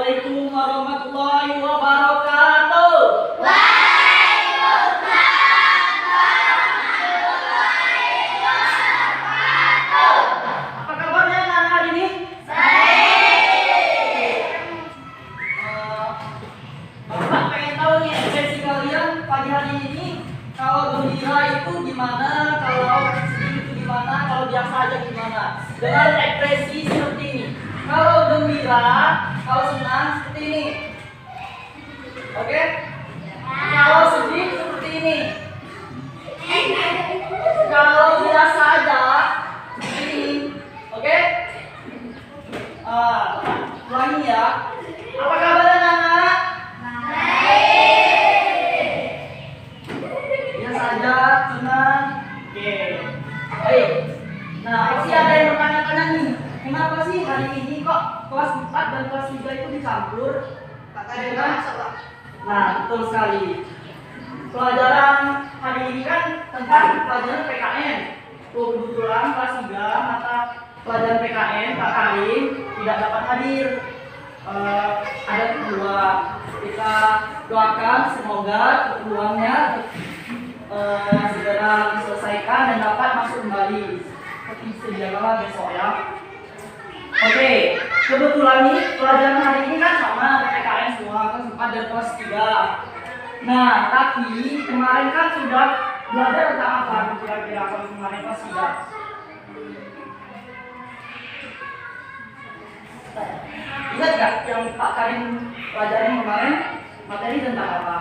Assalamualaikum warahmatullahi wabarakatuh. Apa kabarnya anak hari ini? Bapak pengen tahu nih ekspresi kalian pagi hari ini. Kalau gembira itu gimana? Kalau sedih itu gimana? Kalau biasa aja gimana? Dengan ekspresi seperti ini. Kalau gembira, kalau senang seperti ini. Oke? Kalau sedih seperti ini. Kalau biasa aja seperti ini. Oke? Ulangi ya. Apa kabar anak-anak? Biasa aja, senang. Oke. Baik. Nah, pasti ada yang bertanya-tanya nih. Kenapa sih hari ini kok kelas 4 dan kelas 3 itu dicampur? Nah, betul sekali. Pelajaran hari ini kan tentang pelajaran PKN. Kebetulan kelas 3 mata pelajaran PKN Pak Karim tidak dapat hadir. Ada kedua. Kita doakan semoga keperluannya segera diselesaikan dan dapat masuk kembali seperti sedia kala besok ya. Oke, kebetulan nih pelajaran hari ini kan sama PKN semua kelas 4 dan kelas 3. Nah, tapi kemarin kan sudah belajar tentang apa kira-kira kalau kemarin kelas 3? Ingat nggak yang Pak Karim pelajarin kemarin materi tentang apa?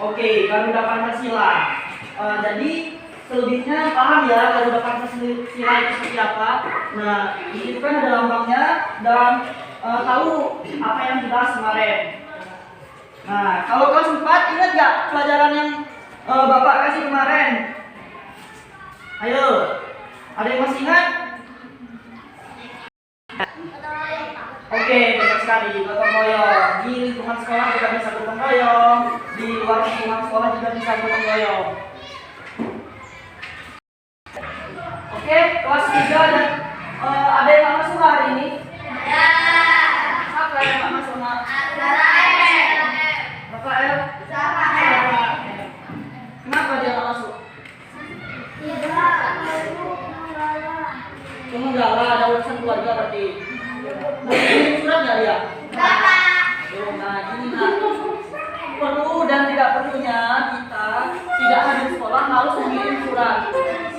Oke, Garuda Pancasila. Jadi selebihnya paham ya Garuda Pancasila itu seperti apa. Nah, di situ kan ada lambangnya dan tahu apa yang dibahas kemarin. Nah, kalau kelas 4 ingat nggak pelajaran yang Bapak kasih kemarin? Ayo, ada yang masih ingat? Oke, benar sekali, gotong royong. Di lingkungan sekolah juga bisa gotong royong, di luar lingkungan sekolah juga bisa gotong royong. Oke, kelas 3 dan ada yang masuk hari ini? Ya. Siapa yang masuk? Rafael. Kenapa dia nggak masuk? Pengendara ada urusan keluarga berarti. Ini surat nggak dia? Belum. Nah, ini perlu dan tidak perlunya kita tidak hadir sekolah harus mengirim surat.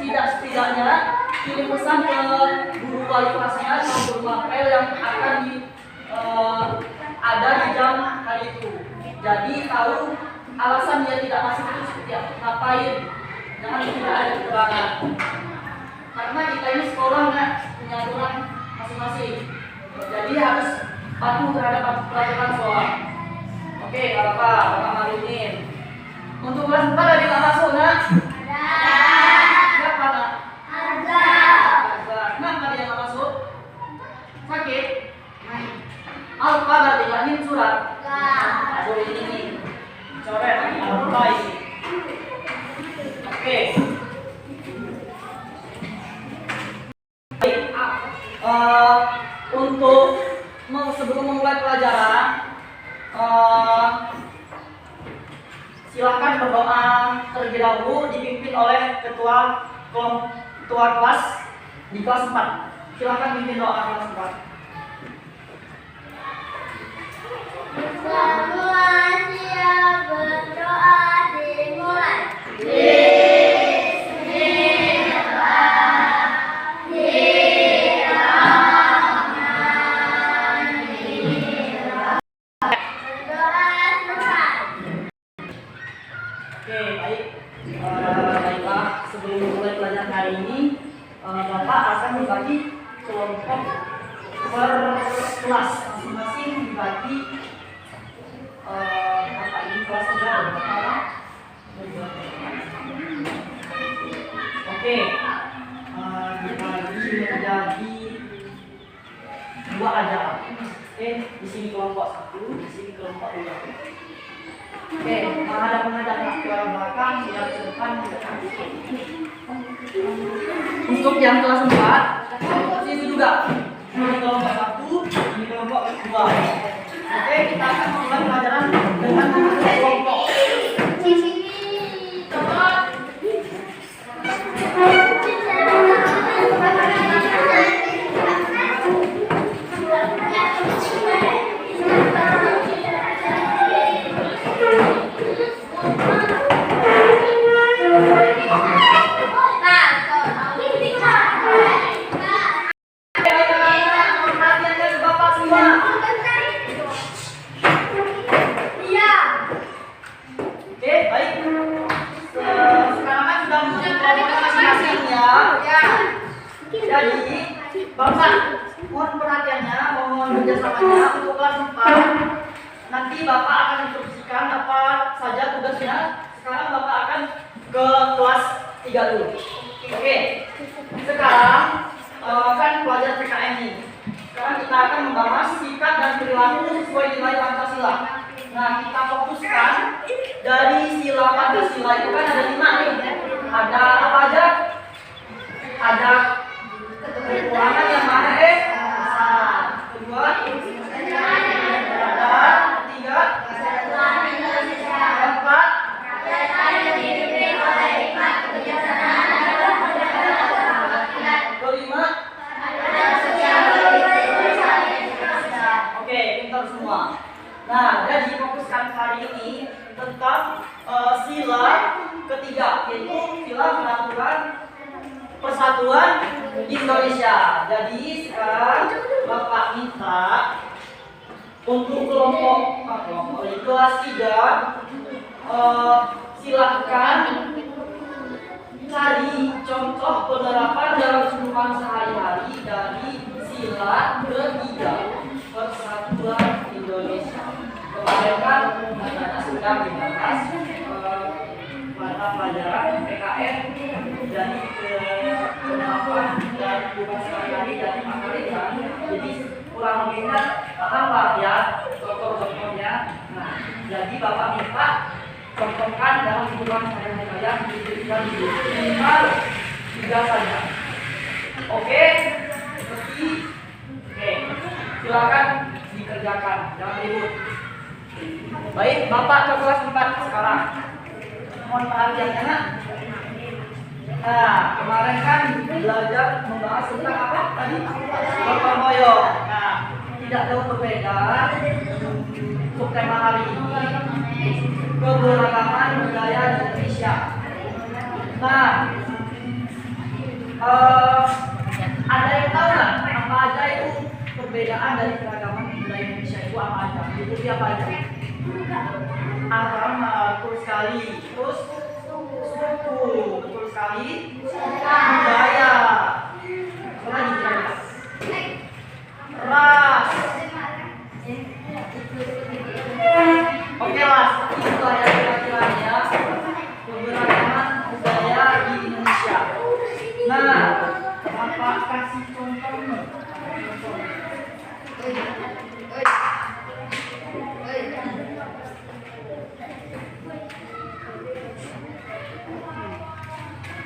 Setidaknya kirim pesan ke guru wali kelasnya atau guru mapel yang akan ada di jam hari itu. Jadi tahu alasan dia tidak masuk itu seperti apa, ngapain. Jangan tidak ada keterangan. Karena kita ini sekolah nggak punya aturan masing-masing. Jadi harus patuh terhadap peraturan sekolah. Oke, nggak apa-apa, Bapak malumin. Untuk kelas 4 ada yang masuk nak? Siapa nak? Ada. Kenapa dia nggak masuk? Sakit? Alfa berarti nggak surat? Aduh ini coret Alfa ini. Oke. Untuk sebelum memulai pelajaran, silakan berdoa terlebih dahulu dipimpin oleh ketua kelas di kelas 4. Silakan pimpin doa kelas 4. Semua siap berdoa dimulai. Baiklah, sebelum mulai pelajaran hari ini, Bapak akan membagi kelompok per kelas masing-masing dibagi ini kelas 3 ada berapa? Oke, dibagi menjadi 2 aja. Oke, di sini kelompok 1, di sini kelompok 2. Oke, menghadap ke belakang, tidak ke depan, tidak ke depan. Untuk yang kelas 4, posisi juga. Ini kelompok 1, ini kelompok 2. Oke, kita akan mulai pelajaran dengan membentuk kelompok. Jadi, Bapak mohon perhatiannya, mohon kerjasamanya untuk kelas 4. Nanti Bapak akan instruksikan apa saja tugasnya. Sekarang Bapak akan ke kelas 3 dulu. Oke. Sekarang kan pelajaran PKN ini. Sekarang kita akan membahas sikap dan perilaku sesuai nilai Pancasila. Nah, kita fokuskan dari sila Pancasila itu kan ada 5 nih. Ada apa aja? Ada kekurangan yang mana kedua ada ketiga keempat kelima oke pintar semua. Nah, jadi fokuskan hari ini tentang sila ketiga, yaitu sila peraturan Persatuan Indonesia. Jadi sekarang Bapak minta untuk kelompok kelas 3 silakan cari contoh penerapan dalam kehidupan sehari-hari dari sila ketiga Persatuan Indonesia. Kemarin kan anak-anak sudah dibahas pada pelajaran PKN dari penerapan dan kehidupan sehari-hari dari Amerika. Jadi kurang lebihnya paham lah ya contoh-contohnya. Nah, jadi Bapak minta contohkan dalam kehidupan sehari-hari kalian diberikan di minimal 3 saja. Oke? Seperti oke. Silakan dikerjakan, jangan ribut. Baik, Bapak ke kelas 4 sekarang. Mohon perhatiannya, nak. Nah, kemarin kan belajar membahas tentang apa tadi? Gotong royong. Nah, tidak jauh berbeda untuk tema hari ini, keberagaman budaya di Indonesia. Nah, ada yang tahu nggak apa aja itu perbedaan dari keragaman budaya Indonesia itu apa aja? Itu apa aja? Agama, betul sekali. Terus suku, betul sekali. Budaya, apa lagi kira-kira? Ras. Oke lah, itulah ya kira-kiranya keberagaman budaya di Indonesia. Nah, Bapak kasih contohnya.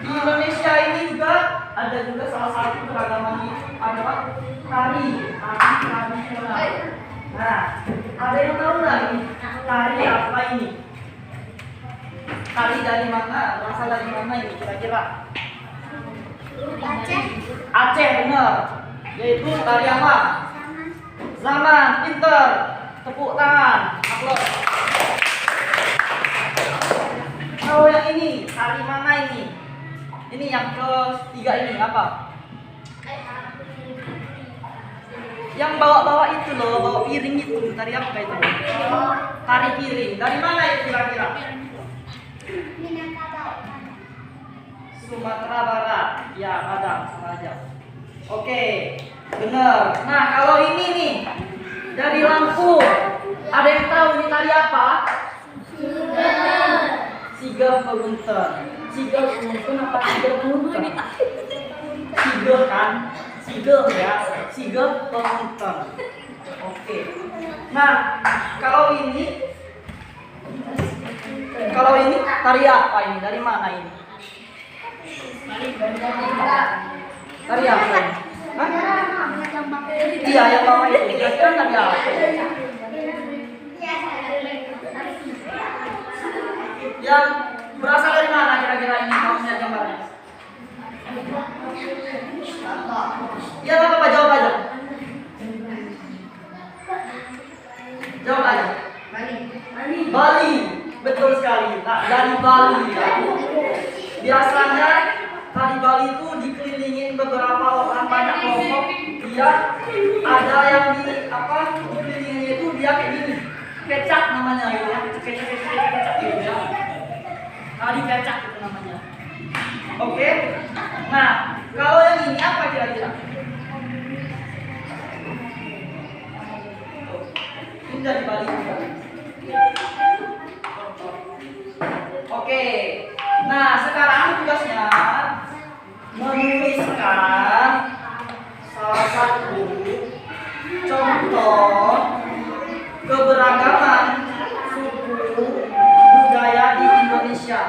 Di Indonesia ini juga ada juga salah satu keragaman adalah tari tradisional. Nah, ada yang tahu nggak ini tari apa ini? Tari dari mana? Berasal dari mana ini kira-kira? Aceh. Aceh, benar. Yaitu tari apa? Zaman, pinter. Tepuk tangan. Aplaus. Kalau yang ini, tari mana ini? Ini yang ketiga ini apa? Yang bawa-bawa itu loh, bawa piring itu. Tari apa itu? Tari piring. Dari mana itu kira-kira? Sumatera Barat. Ya, Padang sama aja. Oke, benar. Nah, kalau ini nih dari Lampung, ada yang tahu ini tari apa? Sigel Pengunten. Sigel Pengunten apa Sigel Pengunten? Sigel kan? Sigel ya, Sigel Pengunten. Oke. Nah, kalau ini tari apa ini? Dari mana ini? Tari apa ini? Hah? dia yang bawa itu. Kira-kira tadi apa? Yang berasal dari mana kira-kira ini maksudnya gambarnya? Ya apa jawab aja. Jawab aja. Bali. Betul sekali. Nah, dari Bali ya. Biasanya tari Bali itu dikelilingin beberapa orang, banyak kelompok. Dia ada yang dikelilinginnya itu dia kayak gini. Kecak namanya gitu ya. Kecak gitu ya. Tari kecak itu namanya. Oke. Nah, kalau yang ini apa kira-kira? Ini dari Bali juga. Oke. Nah, sekarang tugasnya menuliskan salah satu contoh keberagaman suku budaya di Indonesia.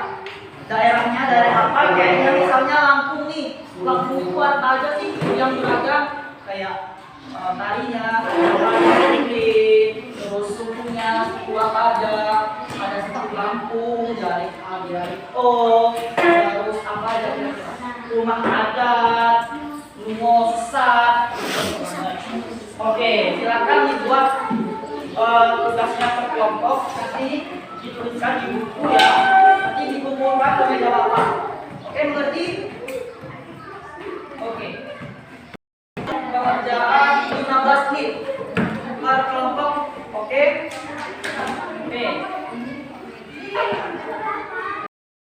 Daerahnya daerah apa? Kayaknya misalnya Lampung nih. Lampung itu apa aja sih yang beragam? Kayak tarinya, terus sukunya, suku apa aja? Ada suku Lampung, dialek A, dialek O, terus apa aja? Rumah adat, lungo, sesat. Oke, silakan dibuat tugasnya per kelompok. Nanti dituliskan di buku ya. Nanti dikumpulkan ke meja bapak. Oke, mengerti? Oke. Pengerjaan 15 menit per kelompok. Oke. Oke.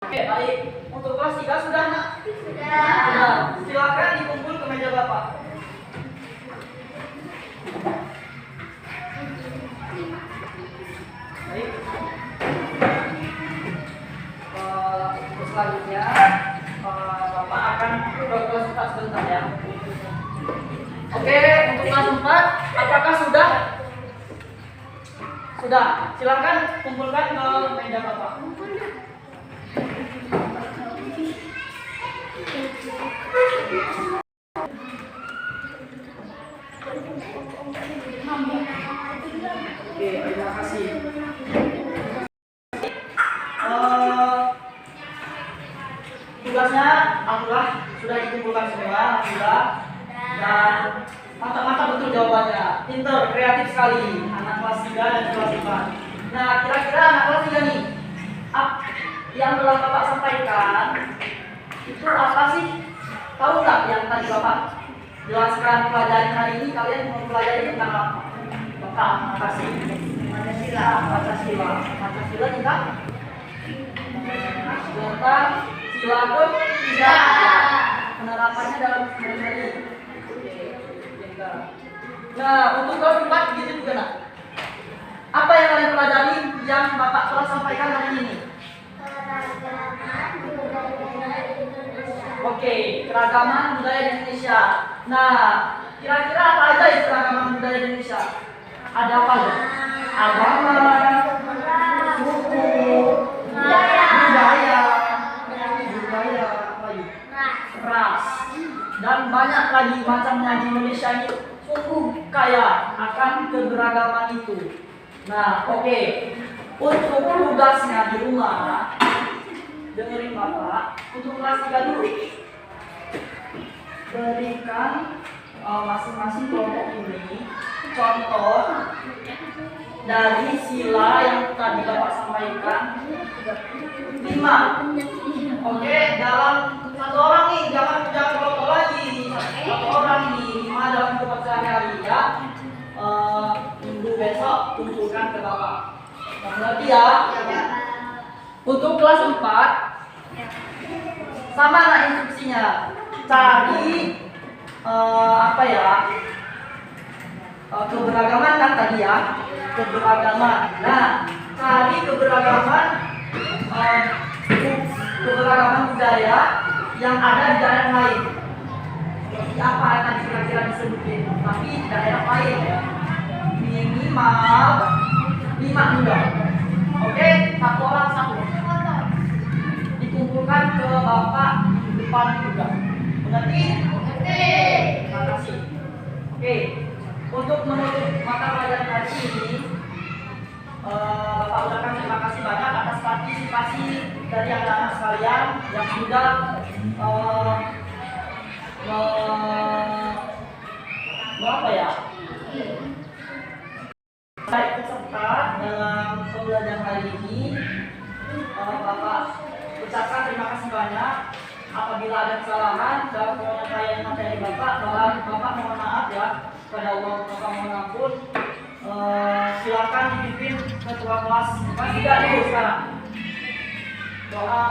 Oke, baik. Untuk kelas 3 sudah nak? Sudah. Silakan dikumpul ke meja bapak. Baik. Untuk selanjutnya bapak akan ke kelas 4 sebentar ya. Oke, untuk kelas 4 apakah sudah? Sudah. Silakan kumpulkan ke meja bapak. Oke, terima kasih. Tugasnya alhamdulillah sudah dikumpulkan semua, alhamdulillah. Dan mantap-mantap betul jawabannya. Pinter, kreatif sekali anak kelas 3 dan kelas 4. Nah, kira-kira anak kelas 3 nih, yang telah Bapak sampaikan itu apa sih? Tahu nggak yang tadi Bapak jelaskan pelajaran hari ini? Kalian mau pelajari tentang apa? Tentang makasih. Pancasila. Pancasila. Pancasila tentang sila ke-3. Penerapannya dalam sehari-hari. Nah, untuk kelas 4 gitu juga nak. Apa yang kalian pelajari yang Bapak telah sampaikan hari ini? Oke, keragaman budaya di Indonesia. Nah, kira-kira apa aja itu keragaman budaya di Indonesia? Ada apa aja? Agama, suku, budaya, ras, dan banyak lagi macamnya. Di Indonesia ini sungguh kaya akan keberagaman itu. Nah, oke. Untuk tugasnya di rumah, dengerin Bapak, untuk kelas 3 dulu. Berikan masing-masing kelompok ini contoh dari sila yang tadi Bapak sampaikan 5. Oke, dalam satu orang nih, jangan kelompok lagi. Satu orang nih, 5 dalam kelompok sehari-hari ya. Minggu besok kumpulkan ke Bapak. Mengerti ya? Untuk kelas 4 sama lah instruksinya. Cari keberagaman kan tadi ya. Keberagaman. Nah, cari keberagaman budaya yang ada di daerah lain. Seperti apa yang tadi kira-kira disebutin, tapi di daerah lain minimal 5 juga. Oke, satu orang satu. Dikumpulkan ke Bapak depan juga. Mengerti? Mengerti. Terima kasih. Oke. untuk menutup mata pelajaran hari ini, Bapak ucapkan terima kasih banyak atas partisipasi dari anak-anak sekalian yang sudah apa ya? Baik peserta dalam pembelajaran hari ini, Bapak ucapkan terima kasih banyak. Apabila ada kesalahan dalam penyampaian materi Bapak mohon maaf ya kepada Allah, Bapak mohon ampun. Silakan dipimpin ketua kelas kelas 3 dulu sekarang. Doa.